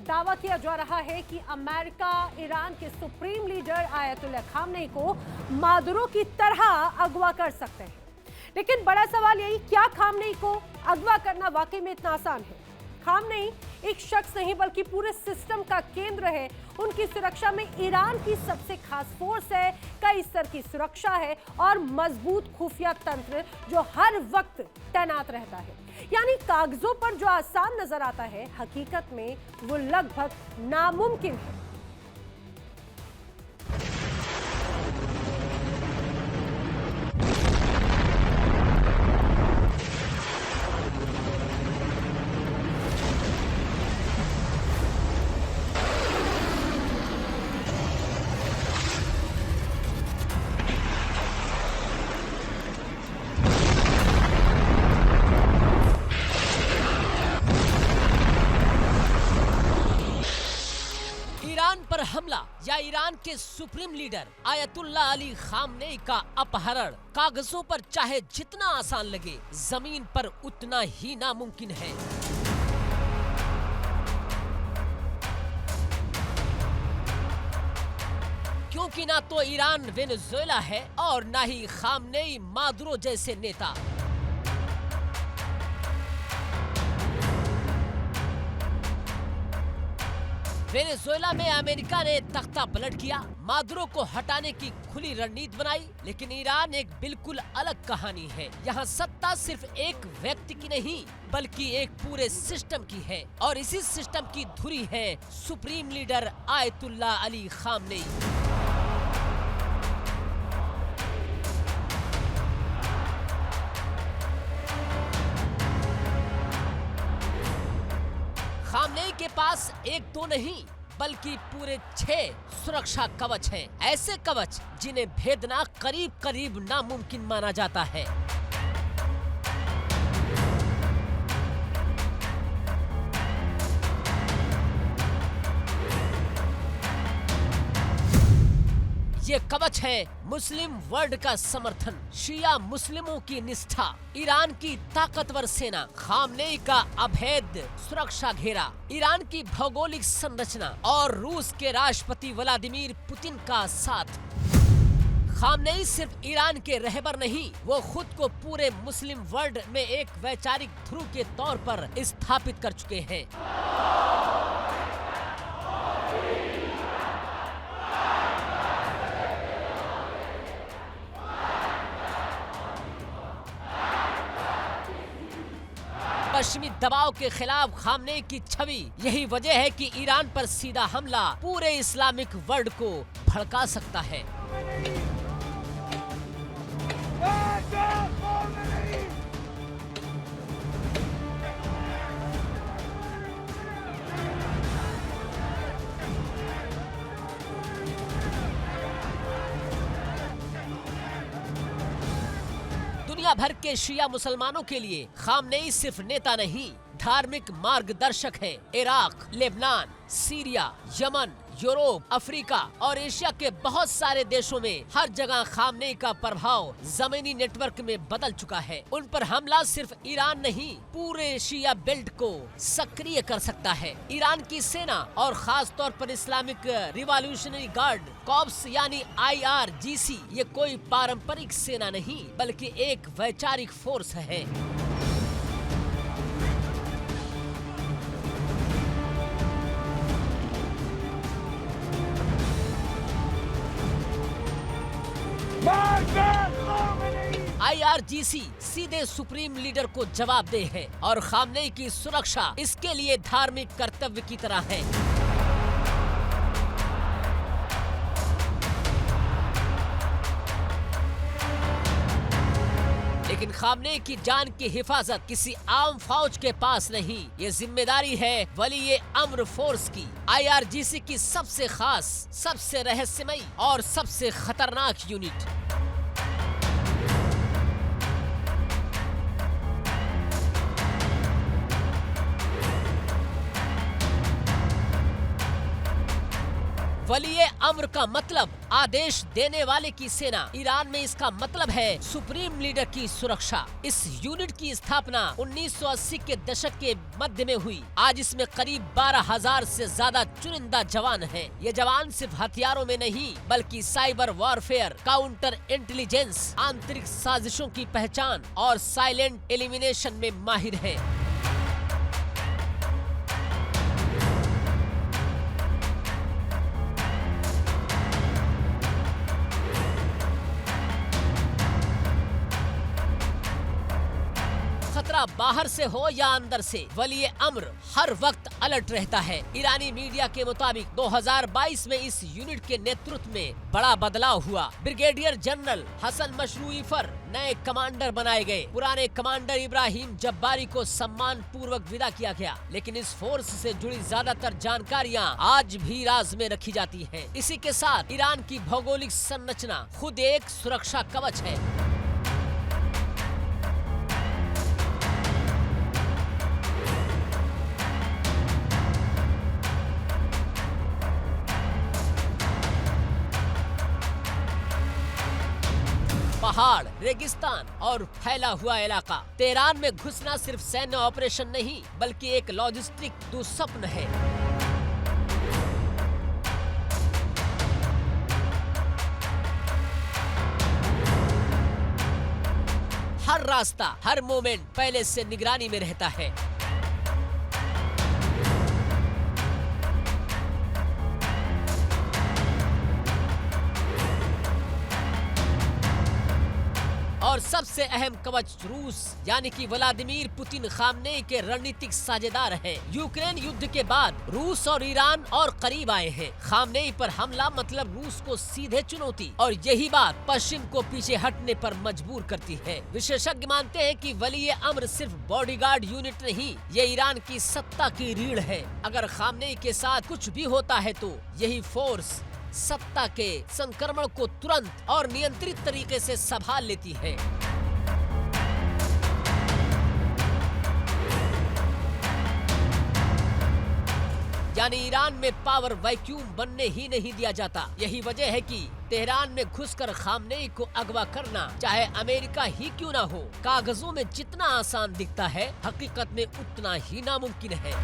दावा किया जा रहा है कि अमेरिका ईरान के सुप्रीम लीडर आयतुल्लाह खामनेई को मादुरो की तरह अगवा कर सकते हैं। लेकिन बड़ा सवाल यही, क्या खामनेई को अगवा करना वाकई में इतना आसान है? खामनेई एक शख्स नहीं बल्कि पूरे सिस्टम का केंद्र है। उनकी सुरक्षा में ईरान की सबसे खास फोर्स है, कई स्तर की सुरक्षा है और मजबूत खुफिया तंत्र जो हर वक्त तैनात रहता है। यानी कागजों पर जो आसान नजर आता है, हकीकत में वो लगभग नामुमकिन है। ईरान पर हमला या ईरान के supreme leader Ayatollah Ali Khamenei का अपहरण कागजों पर चाहे जितना आसान लगे, जमीन पर उतना ही नामुमकिन है। क्योंकि ना तो ईरान वेनेजुएला है और ना ही खामनेई मादुरो जैसे नेता। वेनेजुएला में अमेरिका ने तख्ता पलट किया, मादुरो को हटाने की खुली रणनीति बनाई, लेकिन ईरान एक बिल्कुल अलग कहानी है। यहाँ सत्ता सिर्फ एक व्यक्ति की नहीं बल्कि एक पूरे सिस्टम की है और इसी सिस्टम की धुरी है supreme leader Ayatollah Ali Khamenei. Khamenei के पास एक दो नहीं बल्कि पूरे 6 सुरक्षा कवच हैं। ऐसे कवच जिन्हें भेदना करीब करीब नामुमकिन माना जाता है। ये कवच है मुस्लिम वर्ल्ड का समर्थन, शिया मुस्लिमों की निष्ठा, ईरान की ताकतवर सेना, खामनेई का अभेद सुरक्षा घेरा, ईरान की भौगोलिक संरचना और रूस के राष्ट्रपति व्लादिमीर पुतिन का साथ। खामनेई सिर्फ ईरान के रहबर नहीं, वो खुद को पूरे मुस्लिम वर्ल्ड में एक वैचारिक ध्रुव के तौर पर स्थापित कर चुके हैं। पश्चिमी दबाव के खिलाफ खामनेई की छवि यही वजह है कि ईरान पर सीधा हमला पूरे इस्लामिक वर्ल्ड को भड़का सकता है। दुनिया भर के शिया मुसलमानों के लिए खामनेई सिर्फ नेता नहीं, धार्मिक मार्गदर्शक है। Iraq, Lebanon, Syria, Yemen, Europe, Africa और एशिया के बहुत सारे देशों में हर जगह खामनेई का प्रभाव जमीनी नेटवर्क में बदल चुका है। उन पर हमला सिर्फ ईरान नहीं, पूरे शिया बेल्ट को सक्रिय कर सकता है। ईरान की सेना और खास तौर पर इस्लामिक रिवॉल्यूशनरी गार्ड कॉर्प्स यानी IRGC ये कोई पारंपरिक सेना नहीं बल्कि एक वैचारिक फोर्स है। IRGC सीधे सुप्रीम लीडर को जवाबदेह है और खामनेई की सुरक्षा इसके लिए धार्मिक कर्तव्य की तरह है। लेकिन खामनेई की जान की हिफाजत किसी आम फौज के पास नहीं, ये जिम्मेदारी है वली अम्र फोर्स की, IRGC की सबसे खास, सबसे रहस्यमयी और सबसे खतरनाक यूनिट। वलीए अम्र का मतलब आदेश देने वाले की सेना। ईरान में इसका मतलब है सुप्रीम लीडर की सुरक्षा। इस यूनिट की स्थापना 1980 के दशक के मध्य में हुई। आज इसमें करीब 12,000 से ज्यादा चुनिंदा जवान हैं। ये जवान सिर्फ हथियारों में नहीं बल्कि साइबर वॉरफेयर, काउंटर इंटेलिजेंस, आंतरिक साजिशों की पहचान और साइलेंट एलिमिनेशन में माहिर हैं। खतरा बाहर से हो या अंदर से, वलीए अम्र हर वक्त अलर्ट रहता है। ईरानी मीडिया के मुताबिक 2022 में इस यूनिट के नेतृत्व में बड़ा बदलाव हुआ। ब्रिगेडियर जनरल हसन मशरूईफर नए कमांडर बनाए गए। पुराने कमांडर इब्राहिम जब्बारी को सम्मान पूर्वक विदा किया गया। लेकिन इस फोर्स से जुड़ी ज्यादातर जानकारियां आज भी राज में रखी जाती हैं। इसी के साथ ईरान की भौगोलिक संरचना खुद एक सुरक्षा कवच है। पहाड़, रेगिस्तान और फैला हुआ इलाका। तेहरान में घुसना सिर्फ सैन्य ऑपरेशन नहीं बल्कि एक लॉजिस्टिक दुस्वप्न है। हर रास्ता, हर मोमेंट पहले से निगरानी में रहता है। और सबसे अहम कवच रूस यानी कि व्लादिमीर पुतिन खामनेई के रणनीतिक साझेदार हैं। यूक्रेन युद्ध के बाद रूस और ईरान और करीब आए हैं। खामनेई पर हमला मतलब रूस को सीधे चुनौती, और यही बात पश्चिम को पीछे हटने पर मजबूर करती है। विशेषज्ञ मानते हैं कि वलीए अम्र सिर्फ बॉडीगार्ड यूनिट नहीं, ये ईरान की सत्ता की रीढ़ है। अगर खामनेई के साथ कुछ भी होता है तो यही फोर्स सत्ता के संक्रमण को तुरंत और नियंत्रित तरीके से संभाल लेती है। यानी ईरान में पावर वैक्यूम बनने ही नहीं दिया जाता। यही वजह है कि तेहरान में घुसकर खामनेई को अगवा करना, चाहे अमेरिका ही क्यों ना हो, कागजों में जितना आसान दिखता है हकीकत में उतना ही नामुमकिन है।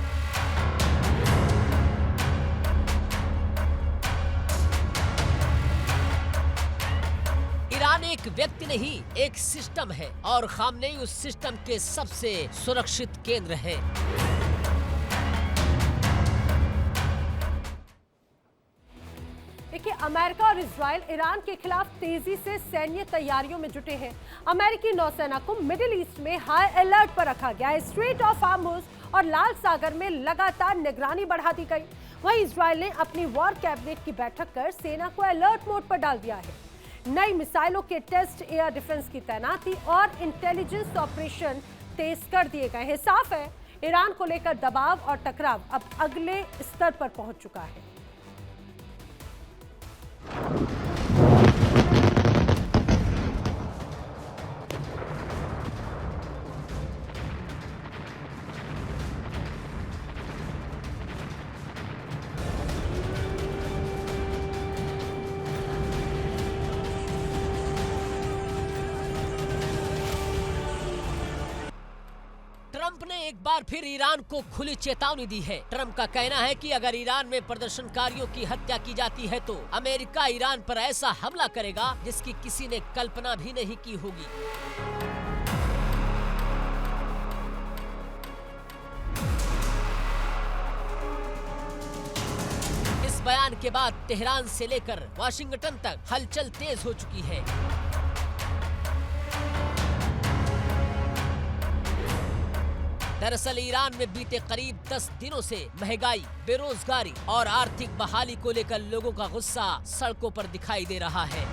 ईरान एक व्यक्ति नहीं, एक सिस्टम है, और खामनेई उस सिस्टम के सबसे सुरक्षित केंद्र है। देखिए, अमेरिका और इजराइल ईरान के खिलाफ तेजी से सैन्य तैयारियों में जुटे हैं। अमेरिकी नौसेना को मिडिल ईस्ट में हाई अलर्ट पर रखा गया है। स्ट्रेट ऑफ हार्मुज और लाल सागर में लगातार निगरानी बढ़ा दी गई। वहीं इजराइल ने अपनी वॉर कैबिनेट की बैठक कर सेना को अलर्ट मोड पर डाल दिया है। नई मिसाइलों के टेस्ट, एयर डिफेंस की तैनाती और इंटेलिजेंस ऑपरेशन तेज कर दिए गए हैं। साफ है, ईरान को लेकर दबाव और टकराव अब अगले स्तर पर पहुंच चुका है। ट्रंप ने एक बार फिर ईरान को खुली चेतावनी दी है। ट्रंप का कहना है कि अगर ईरान में प्रदर्शनकारियों की हत्या की जाती है तो अमेरिका ईरान पर ऐसा हमला करेगा जिसकी किसी ने कल्पना भी नहीं की होगी। इस बयान के बाद तेहरान से लेकर वाशिंगटन तक हलचल तेज हो चुकी है। दरअसल ईरान में बीते करीब 10 दिनों से महंगाई, बेरोजगारी और आर्थिक बहाली को लेकर लोगों का गुस्सा सड़कों पर दिखाई दे रहा है।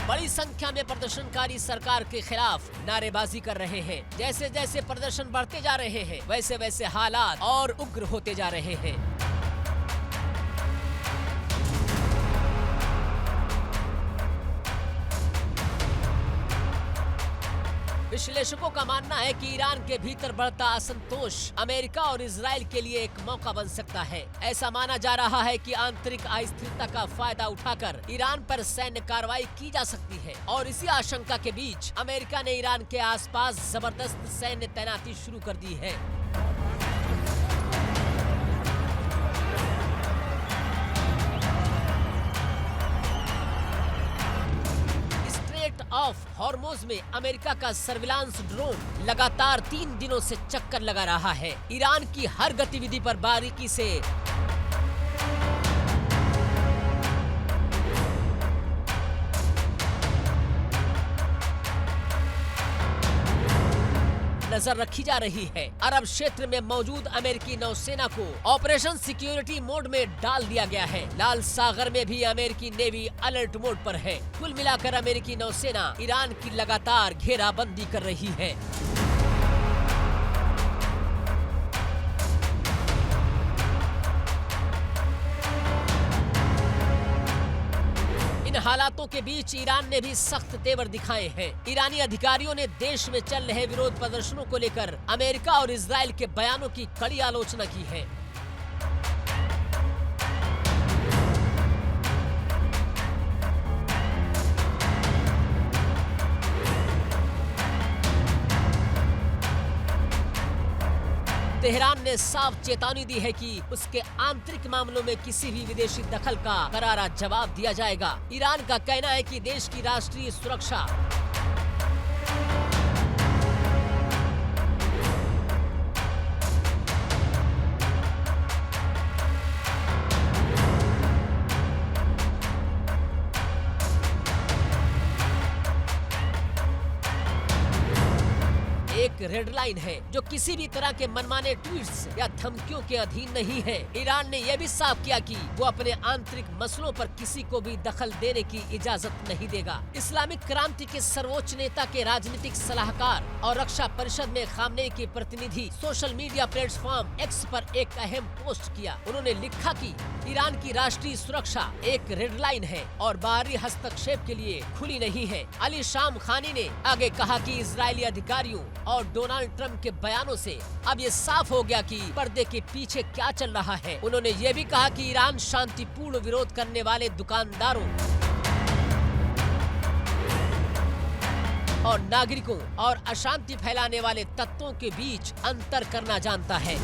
बड़ी संख्या में प्रदर्शनकारी सरकार के खिलाफ नारेबाजी कर रहे हैं। जैसे जैसे प्रदर्शन बढ़ते जा रहे हैं वैसे वैसे हालात और उग्र होते जा रहे हैं। विश्लेषकों का मानना है कि ईरान के भीतर बढ़ता असंतोष अमेरिका और इजराइल के लिए एक मौका बन सकता है। ऐसा माना जा रहा है कि आंतरिक अस्थिरता का फायदा उठाकर ईरान पर सैन्य कार्रवाई की जा सकती है और इसी आशंका के बीच अमेरिका ने ईरान के आसपास जबरदस्त सैन्य तैनाती शुरू कर दी है। ऑफ हॉर्मोज में अमेरिका का सर्विलांस ड्रोन लगातार 3 दिनों से चक्कर लगा रहा है। ईरान की हर गतिविधि पर बारीकी से नजर रखी जा रही है। अरब क्षेत्र में मौजूद अमेरिकी नौसेना को ऑपरेशन सिक्योरिटी मोड में डाल दिया गया है। लाल सागर में भी अमेरिकी नेवी अलर्ट मोड पर है। कुल मिलाकर अमेरिकी नौसेना ईरान की लगातार घेराबंदी कर रही है। इन हालातों के बीच ईरान ने भी सख्त तेवर दिखाए हैं। ईरानी अधिकारियों ने देश में चल रहे विरोध प्रदर्शनों को लेकर अमेरिका और इजराइल के बयानों की कड़ी आलोचना की है। तेहरान ने साफ चेतावनी दी है कि उसके आंतरिक मामलों में किसी भी विदेशी दखल का करारा जवाब दिया जाएगा। ईरान का कहना है कि देश की राष्ट्रीय सुरक्षा एक रेड लाइन है जो किसी भी तरह के मनमाने ट्वीट्स या धमकियों के अधीन नहीं है। ईरान ने यह भी साफ किया कि वो अपने आंतरिक मसलों पर किसी को भी दखल देने की इजाजत नहीं देगा। इस्लामिक क्रांति के सर्वोच्च नेता के राजनीतिक सलाहकार और रक्षा परिषद में खामनेई के प्रतिनिधि सोशल मीडिया प्लेटफॉर्म एक्स पर एक अहम पोस्ट किया। उन्होंने लिखा कि ईरान की राष्ट्रीय सुरक्षा एक रेड लाइन है और बाहरी हस्तक्षेप के लिए खुली नहीं है। अली शाम खानी ने आगे कहा कि इजरायली अधिकारियों और डोनाल्ड ट्रंप के बयानों से अब ये साफ हो गया कि पर्दे के पीछे क्या चल रहा है। उन्होंने ये भी कहा कि ईरान शांतिपूर्ण विरोध करने वाले दुकानदारों और नागरिकों और अशांति फैलाने वाले तत्वों के बीच अंतर करना जानता है।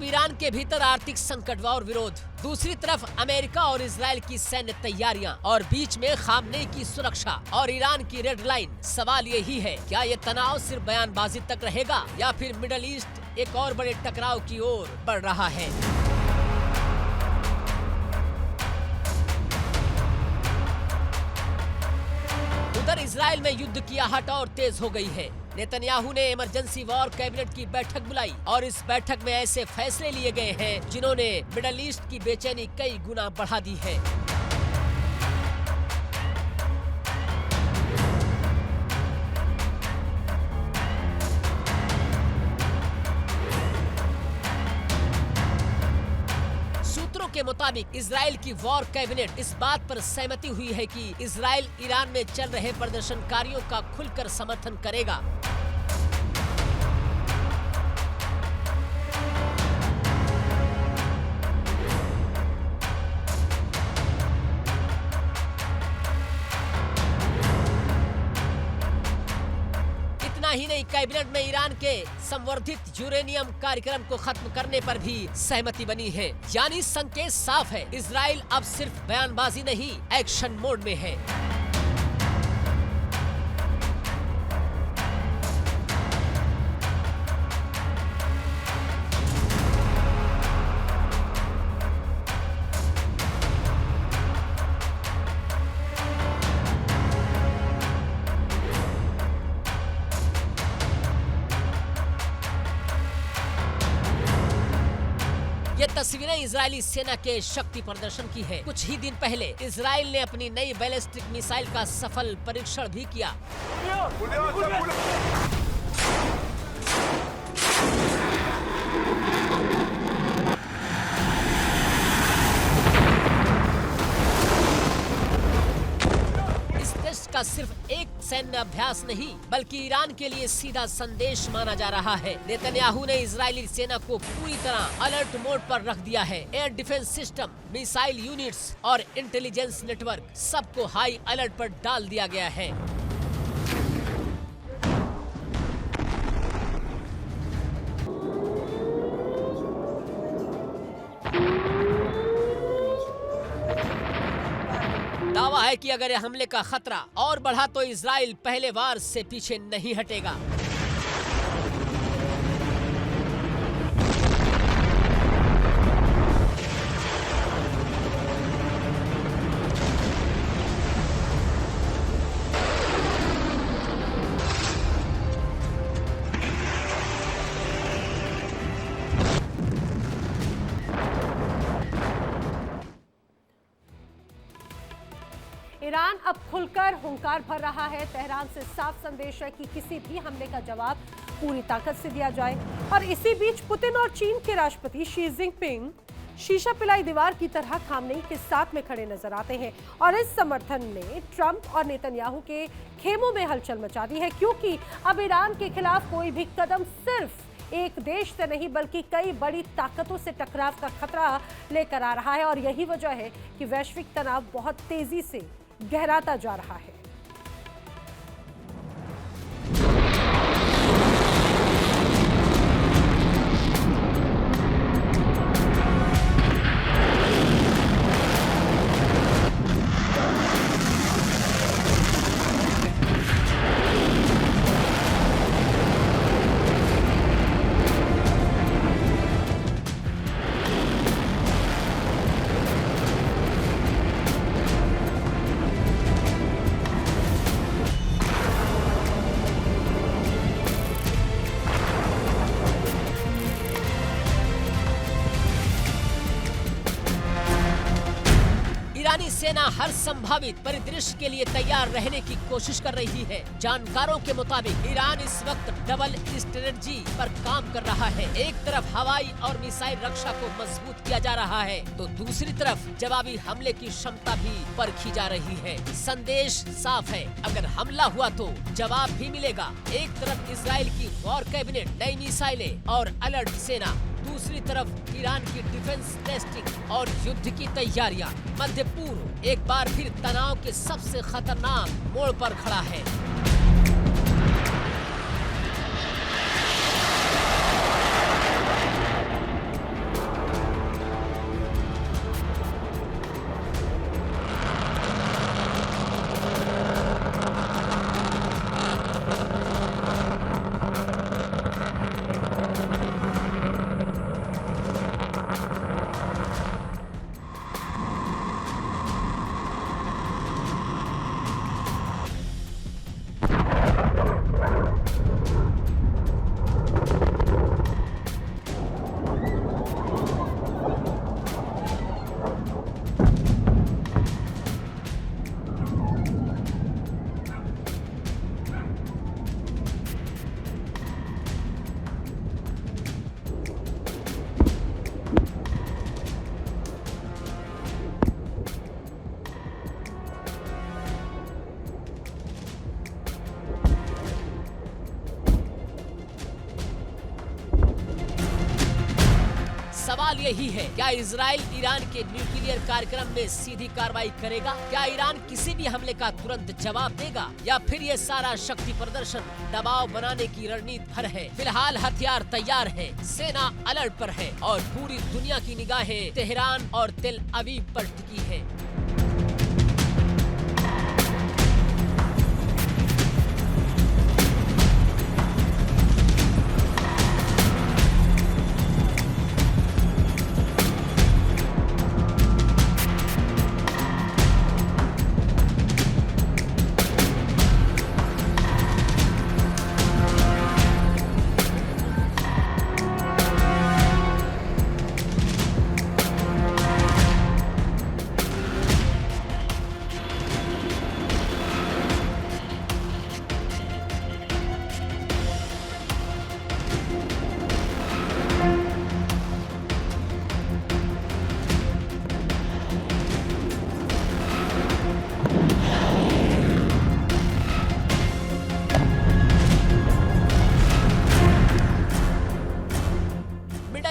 ईरान के भीतर आर्थिक संकट और विरोध, दूसरी तरफ अमेरिका और इजराइल की सैन्य तैयारियां और बीच में खामनेई की सुरक्षा और ईरान की रेड लाइन। सवाल यही है, क्या ये तनाव सिर्फ बयानबाजी तक रहेगा या फिर मिडल ईस्ट एक और बड़े टकराव की ओर बढ़ रहा है? उधर इजराइल में युद्ध की आहट और तेज हो गई है। नेतन्याहू ने इमरजेंसी वॉर कैबिनेट की बैठक बुलाई और इस बैठक में ऐसे फैसले लिए गए हैं जिन्होंने मिडल ईस्ट की बेचैनी कई गुना बढ़ा दी है। सूत्रों के मुताबिक इजराइल की वॉर कैबिनेट इस बात पर सहमति हुई है कि इजराइल ईरान में चल रहे प्रदर्शनकारियों का खुलकर समर्थन करेगा। ही नहीं, कैबिनेट में ईरान के संवर्धित यूरेनियम कार्यक्रम को खत्म करने पर भी सहमति बनी है। यानी संकेत साफ है, इजराइल अब सिर्फ बयानबाजी नहीं, एक्शन मोड में है। ये तस्वीरें इजरायली सेना के शक्ति प्रदर्शन की है। कुछ ही दिन पहले इजराइल ने अपनी नई बैलिस्टिक मिसाइल का सफल परीक्षण भी किया। इस टेस्ट का सिर्फ एक सैन्य अभ्यास नहीं बल्कि ईरान के लिए सीधा संदेश माना जा रहा है। नेतन्याहू ने इजरायली सेना को पूरी तरह अलर्ट मोड पर रख दिया है। Air defence system, missile units और इंटेलिजेंस नेटवर्क सबको हाई अलर्ट पर डाल दिया गया है। दावा है कि अगर यह हमले का खतरा और बढ़ा तो इजराइल पहले वार से पीछे नहीं हटेगा। ईरान अब खुलकर हुंकार भर रहा है। तेहरान से साफ संदेश है कि किसी भी हमले का जवाब पूरी ताकत से दिया जाए। और इसी बीच पुतिन और चीन के राष्ट्रपति शी जिनपिंग शीशा पिलाई दीवार की तरह खामनेई के साथ में खड़े नजर आते हैं। और इस समर्थन ने ट्रंप और नेतन्याहू के खेमों में हलचल मचा दी है, क्योंकि अब ईरान के खिलाफ कोई भी कदम सिर्फ एक देश से नहीं बल्कि कई बड़ी ताकतों से टकराव का खतरा लेकर आ रहा है। और यही वजह है कि वैश्विक तनाव बहुत तेजी से गहराता जा रहा है। ईरानी सेना हर संभावित परिदृश्य के लिए तैयार रहने की कोशिश कर रही है। जानकारों के मुताबिक ईरान इस वक्त डबल स्ट्रेटजी पर काम कर रहा है। एक तरफ हवाई और मिसाइल रक्षा को मजबूत किया जा रहा है, तो दूसरी तरफ जवाबी हमले की क्षमता भी परखी जा रही है। संदेश साफ है, अगर हमला हुआ तो जवाब भी मिलेगा। एक तरफ इजराइल की वॉर कैबिनेट, नई मिसाइलें और अलर्ट सेना, दूसरी तरफ ईरान की डिफेंस टेस्टिंग और युद्ध की तैयारियां। मध्य पूर्व एक बार फिर तनाव के सबसे खतरनाक मोड़ पर खड़ा है। सवाल यही है, क्या इजराइल ईरान के न्यूक्लियर कार्यक्रम में सीधी कार्रवाई करेगा? क्या ईरान किसी भी हमले का तुरंत जवाब देगा, या फिर ये सारा शक्ति प्रदर्शन दबाव बनाने की रणनीति भर है? फिलहाल हथियार तैयार है, सेना अलर्ट पर है और पूरी दुनिया की निगाहें तेहरान और तेल अवीव पर टिकी है।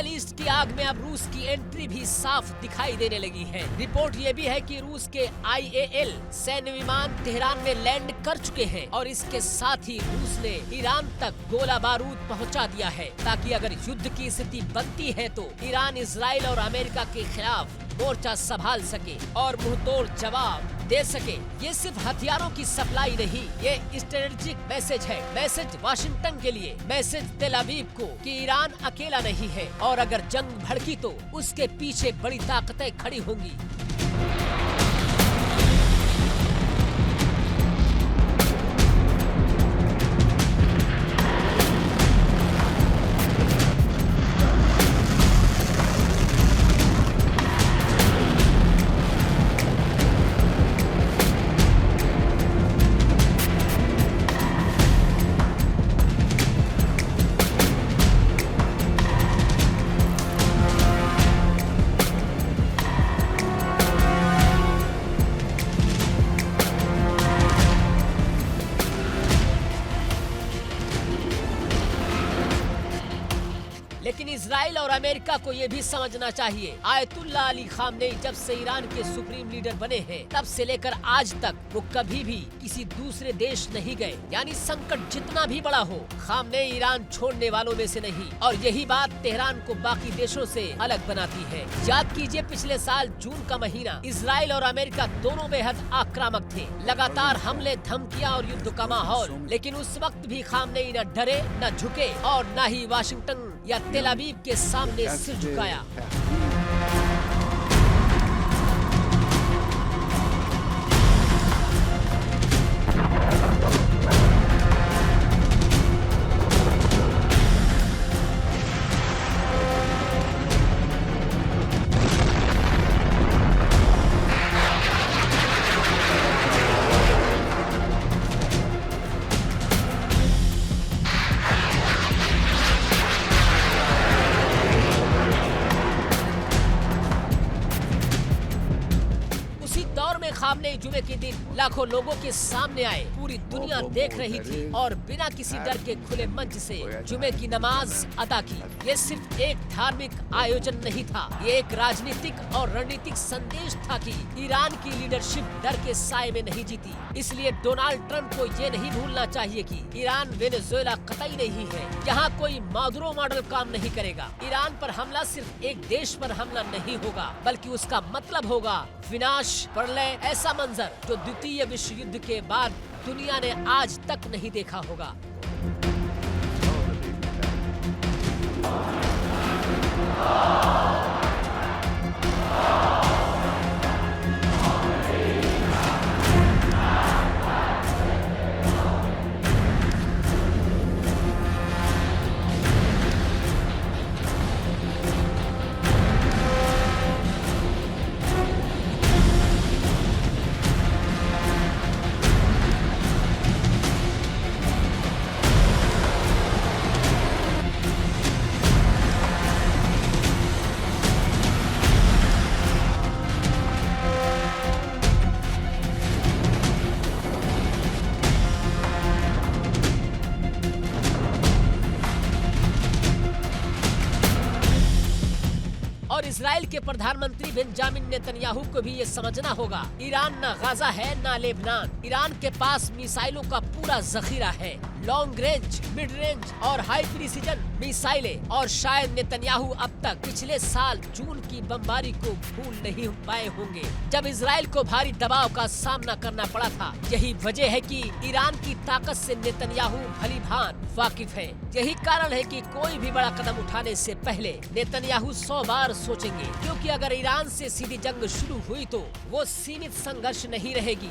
मिडल ईस्ट की आग में अब रूस की एंट्री भी साफ दिखाई देने लगी है। रिपोर्ट ये भी है कि रूस के IAL सैन्य विमान तेहरान में लैंड कर चुके हैं और इसके साथ ही रूस ने ईरान तक गोला बारूद पहुंचा दिया है, ताकि अगर युद्ध की स्थिति बनती है तो ईरान इजराइल और अमेरिका के खिलाफ मोर्चा संभाल सके और मुंहतोड़ जवाब दे सके। ये सिर्फ हथियारों की सप्लाई नहीं, ये स्ट्रेटेजिक मैसेज है। मैसेज वाशिंगटन के लिए, मैसेज तेल अवीव को कि ईरान अकेला नहीं है और अगर जंग भड़की तो उसके पीछे बड़ी ताकतें खड़ी होंगी। लेकिन इजराइल और अमेरिका को ये भी समझना चाहिए, आयतुल्लाह अली खामनेई जब से ईरान के सुप्रीम लीडर बने हैं तब से लेकर आज तक वो कभी भी किसी दूसरे देश नहीं गए। यानी संकट जितना भी बड़ा हो, खामनेई ईरान छोड़ने वालों में से नहीं। और यही बात तेहरान को बाकी देशों से अलग बनाती है। याद कीजिए पिछले साल जून का महीना, इजराइल और अमेरिका दोनों बेहद आक्रामक थे, लगातार हमले, धमकियां और युद्ध का माहौल। लेकिन उस वक्त भी खामनेई न डरे, न झुके और न ही वाशिंगटन या तेल अवीव के सामने सिर झुकाया। खामनेई जुमे के दिन लाखों लोगों के सामने आए, पूरी दुनिया देख रही थी और बिना किसी डर के खुले मंच से जुमे की नमाज अदा की। ये सिर्फ एक धार्मिक आयोजन नहीं था, ये एक राजनीतिक और रणनीतिक संदेश था कि ईरान की लीडरशिप डर के साए में नहीं जीती। इसलिए डोनाल्ड ट्रंप को ये नहीं भूलना चाहिए कि ईरान वेनेजुएला कतई नहीं है। यहाँ कोई मादुरो मॉडल काम नहीं करेगा। ईरान पर हमला सिर्फ एक देश पर हमला नहीं होगा, बल्कि उसका मतलब होगा विनाश, प्रलय, ऐसा मंजर जो द्वितीय विश्व युद्ध के बाद दुनिया ने आज तक नहीं देखा होगा। और इजराइल के प्रधानमंत्री बेंजामिन नेतन्याहू को भी ये समझना होगा, ईरान न गाजा है न लेबनान। ईरान के पास मिसाइलों का पूरा जखीरा है, लॉन्ग रेंज, मिड रेंज और हाई प्रिसीजन मिसाइलें। और शायद नेतन्याहू अब तक पिछले साल जून की बमबारी को भूल नहीं पाए होंगे, जब इजराइल को भारी दबाव का सामना करना पड़ा था। यही वजह है कि ईरान की ताकत से नेतन्याहू भलीभांत वाकिफ है। यही कारण है कि कोई भी बड़ा कदम उठाने से पहले नेतन्याहू 100 बार सोचेंगे, क्योंकि अगर ईरान से सीधी जंग शुरू हुई तो वो सीमित संघर्ष नहीं रहेगी।